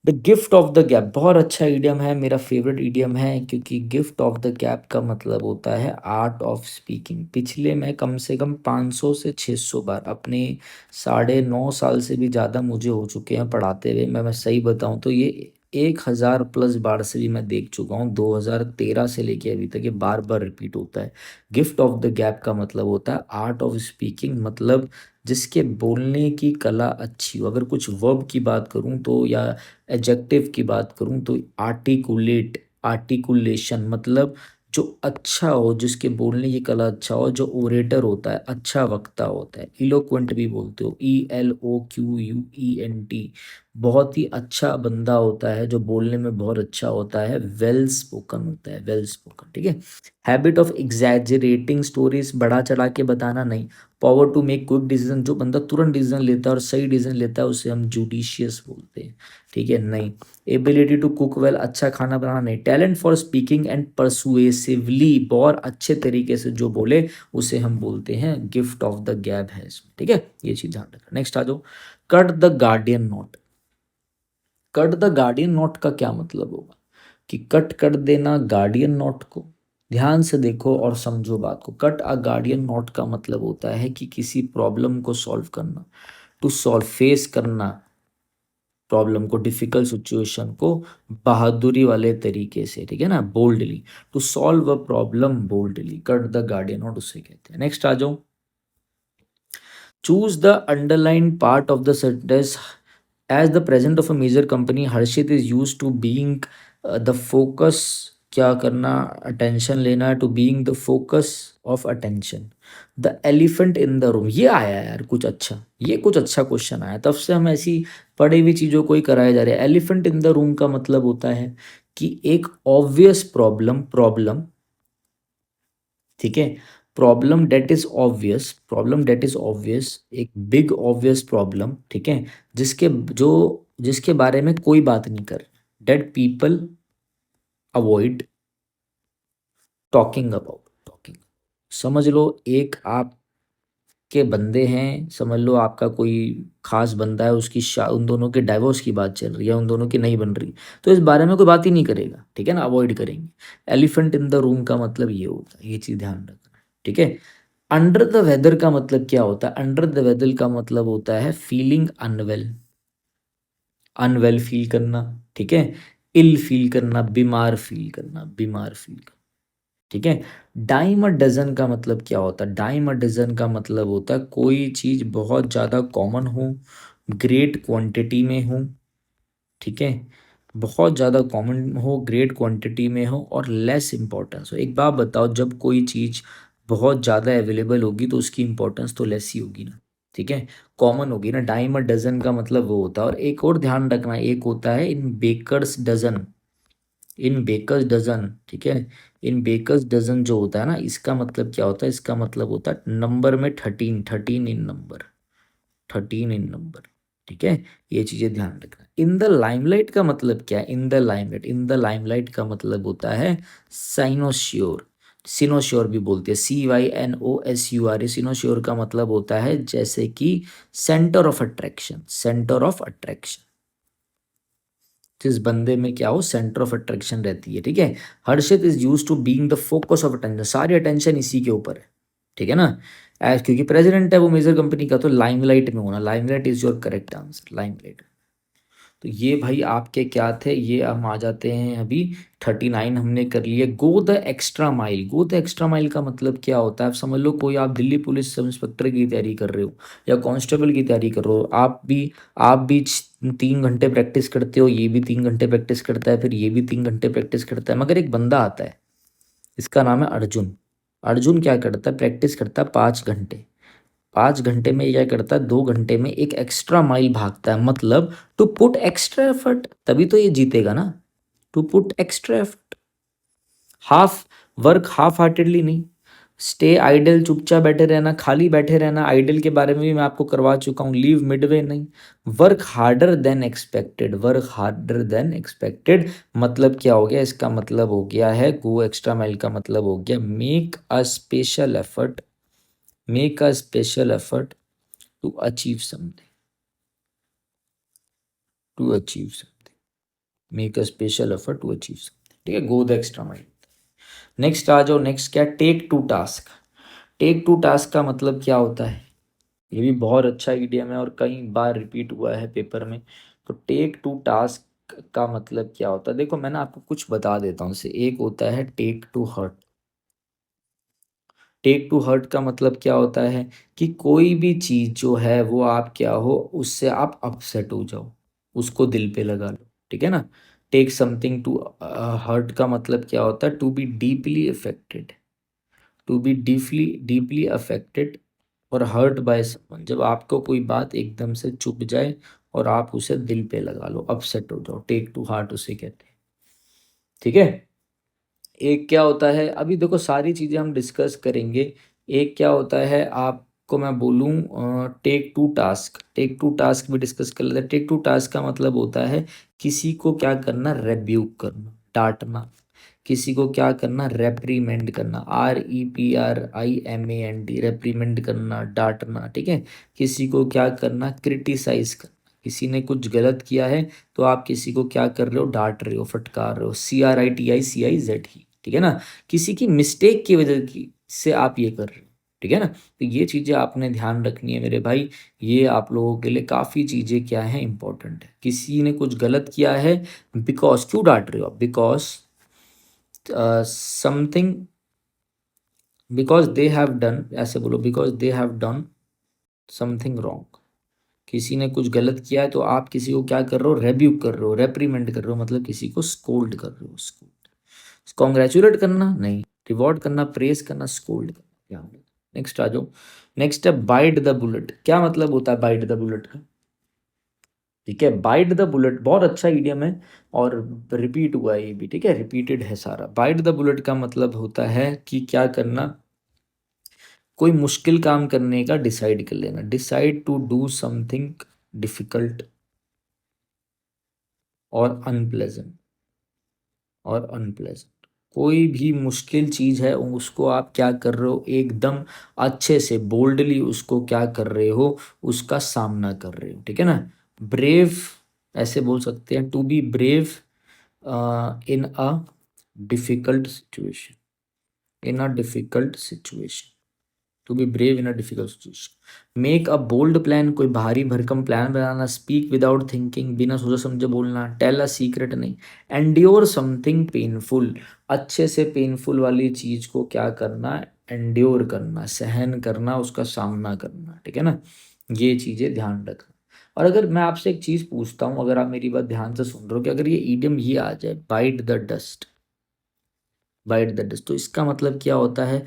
the gift of the gap, बहुत अच्छा ईडियम है, मेरा फेवरेट ईडियम है, क्योंकि गिफ्ट ऑफ द गैप का मतलब होता है आर्ट ऑफ स्पीकिंग। पिछले मैं कम से कम 500 से 600 बार, अपने 9.5 साल से भी ज़्यादा मुझे हो चुके हैं पढ़ाते हुए, मैं सही बताऊं तो ये 1000 प्लस बार से भी मैं देख चुका हूँ। 2013 से लेके अभी तक ये बार बार रिपीट होता है। गिफ्ट ऑफ द गैप का मतलब होता है आर्ट ऑफ स्पीकिंग, मतलब जिसके बोलने की कला अच्छी हो। अगर कुछ वर्ब की बात करूं तो, या एडजेक्टिव की बात करूं तो, आर्टिकुलेट, आर्टिकुलेशन मतलब जो अच्छा हो, जिसके बोलने की कला अच्छा हो, जो ओरेटर होता है, अच्छा वक्ता होता है। इलोक्वेंट भी बोलते हो, ELOQUENT, बहुत ही अच्छा बंदा होता है, जो बोलने में बहुत अच्छा होता है, वेल स्पोकन होता है, वेल स्पोकन। ठीक है, हैबिट ऑफ एग्जैजरेटिंग स्टोरीज, बढ़ा चढ़ा के बताना नहीं। Power to make quick decision, जो बंदा तुरंत डिसीजन लेता है और सही डिसीजन लेता है, उसे हम जुडिशियस बोलते हैं। ठीक है, नहीं। एबिलिटी टू कुक वेल, अच्छा खाना बनाना नहीं। टैलेंट फॉर स्पीकिंग एंड परसुएसिवली, बहुत अच्छे तरीके से जो बोले, उसे हम बोलते हैं गिफ्ट ऑफ द गैप है इसमें। ठीक है, ये चीज ध्यान रखना। नेक्स्ट आ जाओ, cut the Gordian not. Cut the Gordian not का क्या मतलब होगा, कि कट कर देना गार्डियन नॉट को। ध्यान से देखो और समझो बात को। कट अ गार्डियन नॉट का मतलब होता है कि किसी प्रॉब्लम को सॉल्व करना, टू सॉल्व, फेस करना प्रॉब्लम को, डिफिकल्ट सिचुएशन को बहादुरी वाले तरीके से। ठीक है ना, boldly, to solve a problem boldly, cut the Gordian knot उसे कहते हैं। नेक्स्ट आ जाओ, choose the underline part of the sentence as the present of a major company, Harshit is use to being the focus, क्या करना, attention लेना, to being the focus of attention. The elephant in the room, ये आया यार कुछ अच्छा, ये कुछ अच्छा क्वेश्चन आया, तब से हम ऐसी पढ़ी हुई चीज़ों को ही कराए जा रहे हैं। एलिफेंट इन द रूम का मतलब होता है कि एक ऑब्वियस प्रॉब्लम, प्रॉब्लम ठीक है। प्रॉब्लम डेट इज ऑब्वियस, एक बिग ऑब्वियस प्रॉब्लम, ठीक है, जिसके जो जिसके बारे में कोई बात नहीं कर, डेट पीपल अवॉइड टॉकिंग। समझ लो एक आपके बंदे हैं, समझ लो आपका कोई खास बंदा है, उसकी उन दोनों के डाइवोर्स की बात चल रही है, उन दोनों की नहीं बन रही, तो इस बारे में कोई बात ही नहीं करेगा, ठीक है ना, अवॉइड करेंगे। एलिफेंट इन द रूम का मतलब ये होता है, ये चीज़ ध्यान रखना, ठीक है। अंडर द वेदर का मतलब क्या होता है? अंडर द वेदर का मतलब होता है फीलिंग अनवेल, अनवेल फील करना, ठीक है, इल फील करना, बीमार फील करना, ठीक है। डाइम अ डजन का मतलब क्या होता है? डाइम अ डजन का मतलब होता है कोई चीज़ बहुत ज़्यादा कॉमन हो, ग्रेट क्वांटिटी में हो, ठीक है, बहुत ज़्यादा कॉमन हो, ग्रेट क्वांटिटी में हो और लेस इंपॉर्टेंस हो। एक बात बताओ, जब कोई चीज़ बहुत ज़्यादा अवेलेबल होगी तो उसकी इंपॉर्टेंस तो लेस ही होगी ना, ठीक है, कॉमन होगी ना। डाइम अ डजन का मतलब वो होता है। और एक और ध्यान रखना, एक होता है इन बेकर्स डजन, इन बेकर्स डजन, ठीक है। इन बेकर्स डजन जो होता है ना, इसका मतलब क्या होता है? इसका मतलब होता है नंबर में 13, 13 इन नंबर, 13 इन नंबर, ठीक है। ये चीजें ध्यान रखना। इन द लाइमलाइट का मतलब क्या है? इन द लाइमलाइट का मतलब होता है साइनोश्योर, सिनोश्योर भी बोलते हैं, CYNOSUR। सिनोश्योर का मतलब होता है जैसे कि centre of attraction, centre of attraction, जिस बंदे में क्या हो, सेंटर ऑफ अट्रैक्शन रहती है, ठीक है। Harshit is use to being the focus of attention, सारी अटेंशन इसी के ऊपर है, ठीक है ना। एज क्योंकि प्रेसिडेंट है वो मेजर कंपनी का, तो लाइमलाइट में होना, limelight is your correct answer, limelight. तो ये भाई आपके क्या थे, ये हम आ जाते हैं अभी 39 हमने कर लिए। गो the extra mile, go the extra mile का मतलब क्या होता है? आप समझ लो कोई आप दिल्ली पुलिस सब इंस्पेक्टर की तैयारी कर रहे हो या कांस्टेबल की तैयारी कर रहे हो, आप भी 3 घंटे प्रैक्टिस करते हो, ये भी 3 घंटे प्रैक्टिस करता है, फिर ये भी 3 घंटे प्रैक्टिस करता है, मगर एक बंदा आता है, इसका नाम है अर्जुन। अर्जुन क्या करता है? प्रैक्टिस करता है 5 घंटे, 5 घंटे में ये क्या करता है? 2 घंटे में एक एक्स्ट्रा माइल भागता है, मतलब टू पुट एक्स्ट्रा एफर्ट, तभी तो ये जीतेगा ना, to put extra effort. Half work half heartedly नहीं, स्टे आइडल, चुपचाप बैठे रहना, खाली बैठे रहना, आइडल के बारे में भी मैं आपको करवा चुका हूँ, लीव मिडवे नहीं। Work harder than expected, work harder than expected मतलब क्या हो गया? इसका मतलब हो गया है गो एक्स्ट्रा माइल का मतलब हो गया make a special effort, make a special effort to achieve something, to achieve something, make a special effort to achieve something, ठीक है, go the extra mile. Next आ जाओ, नेक्स्ट क्या? Take to task. Take to task का मतलब क्या होता है? ये भी बहुत अच्छा इडियम है और कई बार रिपीट हुआ है पेपर में। तो टेक टू टास्क का मतलब क्या होता है? देखो मैं ना आपको कुछ बता देता हूँ। से एक होता है take to heart. Take to heart का मतलब क्या होता है कि कोई भी चीज़ जो है वो आप क्या हो, उससे आप अपसेट हो जाओ, उसको दिल पे लगा लो, ठीक है ना। टेक समथिंग टू हर्ट का मतलब क्या होता है? To be deeply affected, to be deeply deeply affected और हर्ट बाय समवन, जब आपको कोई बात एकदम से चुभ जाए और आप उसे दिल पे लगा लो, अपसेट हो जाओ, टेक टू हार्ट उसे कहते हैं, ठीक है। एक क्या होता है, अभी देखो सारी चीज़ें हम डिस्कस करेंगे। एक क्या होता है, आपको मैं बोलूँ take to task, take to task भी डिस्कस कर लेते हैं। टेक टू टास्क का मतलब होता है किसी को क्या करना? रेब्यूक करना, डांटना। किसी को क्या करना? रेप्रीमेंड करना, REPRIMAND, रेप्रीमेंड करना, डांटना, ठीक है। किसी को क्या करना? क्रिटिसाइज करना। किसी ने कुछ गलत किया है तो आप किसी को क्या कर रहे हो? डांट रहे हो, फटकार रहे हो, CRITICIZ ही, ठीक है ना। किसी की मिस्टेक की वजह की से आप ये कर रहे हो, ठीक है ना। तो ये चीज़ें आपने ध्यान रखनी है मेरे भाई। ये आप लोगों के लिए काफ़ी चीज़ें क्या है, इंपॉर्टेंट है। किसी ने कुछ गलत किया है, बिकॉज क्यों डांट रहे हो आप? Because something, because they have done, ऐसे बोलो, because they have done something wrong. किसी ने कुछ गलत किया है तो आप किसी को क्या कर रहे हो? रेब्यूक कर रहे हो, रेप्रीमेंड कर रहे हो, मतलब किसी को स्कोल्ड कर रहे हो। स्कोल्ड, कॉन्ग्रेचुलेट करना नहीं, रिवॉर्ड करना, प्रेस करना, स्कोल्ड करना, ध्यान रखना। नेक्स्ट आ जाओ। नेक्स्ट है बाइट द बुलेट। क्या मतलब होता है बाइट द बुलेट का? ठीक है, बाइट द बुलेट बहुत अच्छा इडियम है और रिपीट हुआ है ये भी, ठीक है, रिपीटेड है सारा। बाइट द बुलेट का मतलब होता है कि क्या करना? कोई मुश्किल काम करने का डिसाइड कर लेना, decide to do something difficult और अनप्लेजेंट, और अनप्लेजेंट कोई भी मुश्किल चीज है उसको आप क्या कर रहे हो, एकदम अच्छे से बोल्डली उसको क्या कर रहे हो, उसका सामना कर रहे हो, ठीक है ना। ब्रेव, ऐसे बोल सकते हैं, to be brave in a difficult situation, in a difficult situation, to be brave in a difficult situation. Make a bold plan, कोई भारी भरकम प्लान बनाना। स्पीक विदाउट थिंकिंग, बिना सोचे समझे बोलना। टेल अ सीक्रेट नहीं। एंड्योर समथिंग पेनफुल, अच्छे से पेनफुल वाली चीज को क्या करना, एंड्योर करना, सहन करना, उसका सामना करना, ठीक है ना। ये चीजें ध्यान रखना। और अगर मैं आपसे एक चीज पूछता हूँ, अगर आप मेरी बात ध्यान से सुन रहे हो, कि अगर ये ईडियम ये आ जाए, bite the dust, bite the dust, तो इसका मतलब क्या होता है,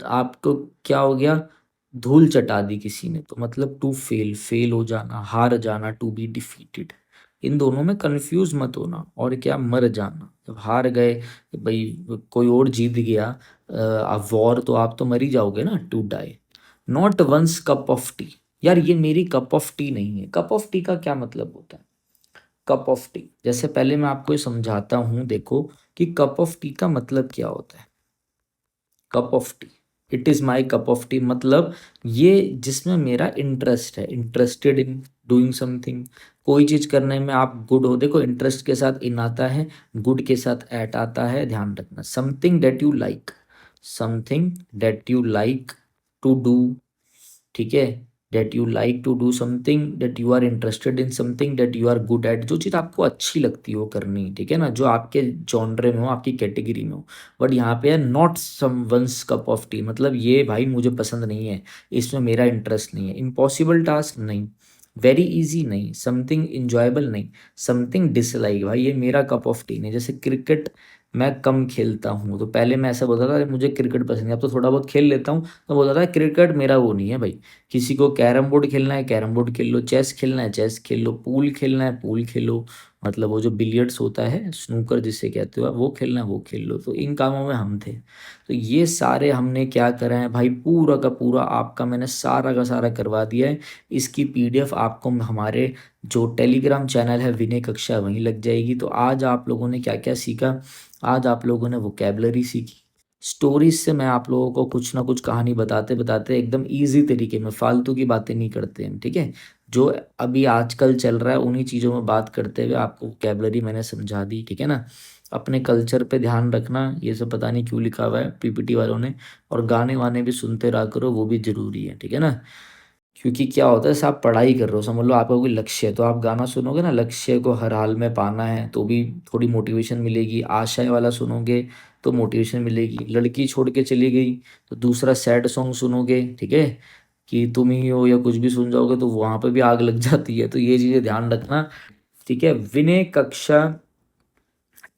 आपको क्या हो गया, धूल चटा दी किसी ने, तो मतलब टू फेल, फेल हो जाना, हार जाना, टू बी डिफीटेड। इन दोनों में कंफ्यूज मत होना। और क्या, मर जाना, जब हार गए, भाई कोई और जीत गया वॉर, तो आप तो मर ही जाओगे ना, to die. Not one's cup of tea, यार ये मेरी कप ऑफ टी नहीं है। कप ऑफ टी का क्या मतलब होता है, कप ऑफ टी, जैसे पहले मैं आपको ये समझाता हूँ, देखो कि कप ऑफ टी का मतलब क्या होता है। Cup of T, it is my cup of tea, मतलब ये जिसमें मेरा इंटरेस्ट है, इंटरेस्टेड इन डूइंग समथिंग, कोई चीज करने में आप गुड हो। देखो इंटरेस्ट के साथ इन आता है, गुड के साथ एट आता है, ध्यान रखना। Something that you like, something that you like to do, ठीक है। That you like to do something, that you are interested in something, that you are good at, जो चीज़ आपको अच्छी लगती हो करनी, ठीक है ना, जो आपके जॉनरे में हो, आपकी कैटेगरी में हो। बट यहाँ पे है not someone's cup of tea, मतलब ये भाई मुझे पसंद नहीं है, इसमें मेरा इंटरेस्ट नहीं है। इम्पॉसिबल टास्क नहीं, वेरी इजी नहीं, समथिंग इंजॉयबल नहीं, समथिंग डिसलाइक, भाई ये मेरा कप ऑफ टी नहीं। जैसे क्रिकेट मैं कम खेलता हूँ, तो पहले मैं ऐसा बोलता था "अरे मुझे क्रिकेट पसंद है", अब तो थोड़ा बहुत खेल लेता हूँ, तो बोलता था क्रिकेट मेरा वो नहीं है भाई। किसी को कैरम बोर्ड खेलना है, कैरम बोर्ड खेल लो, चेस खेलना है, चेस खेल लो, पूल खेलना है, पूल खेलो, मतलब वो जो बिलियर्ड्स होता है, स्नूकर जिसे कहते हो, वो खेलना है, वो खेल लो। तो इन कामों में हम थे। तो ये सारे हमने क्या करा है भाई, पूरा का पूरा आपका मैंने सारा का सारा करवा दिया है। इसकी पीडीएफ आपको हमारे जो टेलीग्राम चैनल है विनय कक्षा, वहीं लग जाएगी। तो आज आप लोगों ने क्या क्या सीखा, आज आप लोगों ने वोकेबलरी सीखी, स्टोरीज से मैं आप लोगों को कुछ ना कुछ कहानी बताते बताते एकदम इजी तरीके में, फालतू की बातें नहीं करते हैं, ठीक है। जो अभी आजकल चल रहा है उन्हीं चीज़ों में बात करते हुए आपको वोकेबलरी मैंने समझा दी, ठीक है ना। अपने कल्चर पे ध्यान रखना, ये सब पता नहीं क्यों लिखा हुआ है पीपीटी वालों ने। और गाने वाने भी सुनते रहा करो, वो भी जरूरी है, ठीक है ना। क्योंकि क्या होता है, जैसे आप पढ़ाई कर रहे हो, समझ लो आपका कोई लक्ष्य है, तो आप गाना सुनोगे ना, लक्ष्य को हर हाल में पाना है, तो भी थोड़ी मोटिवेशन मिलेगी। आशय वाला सुनोगे तो मोटिवेशन मिलेगी। लड़की छोड़ के चली गई तो दूसरा सैड सॉन्ग सुनोगे, ठीक है, कि तुम ही हो या कुछ भी सुन जाओगे तो वहां पे भी आग लग जाती है। तो ये चीजें ध्यान रखना, ठीक है। विनय कक्षा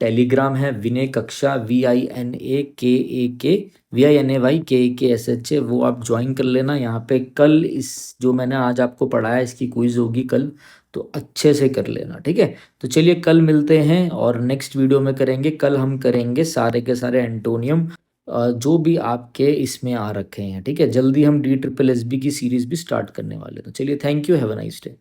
टेलीग्राम है, विनय कक्षा, VINAKAK, VINAYKAKSH, वो आप ज्वाइन कर लेना। यहाँ पे कल इस जो मैंने आज आपको पढ़ाया इसकी क्विज होगी कल, तो अच्छे से कर लेना, ठीक है। तो चलिए कल मिलते हैं और नेक्स्ट वीडियो में करेंगे। कल हम करेंगे सारे के सारे एंटोनियम जो भी आपके इसमें आ रखे हैं, ठीक है। जल्दी हम DSSS की सीरीज भी स्टार्ट करने वाले हैं। तो चलिए, thank you, have a nice day.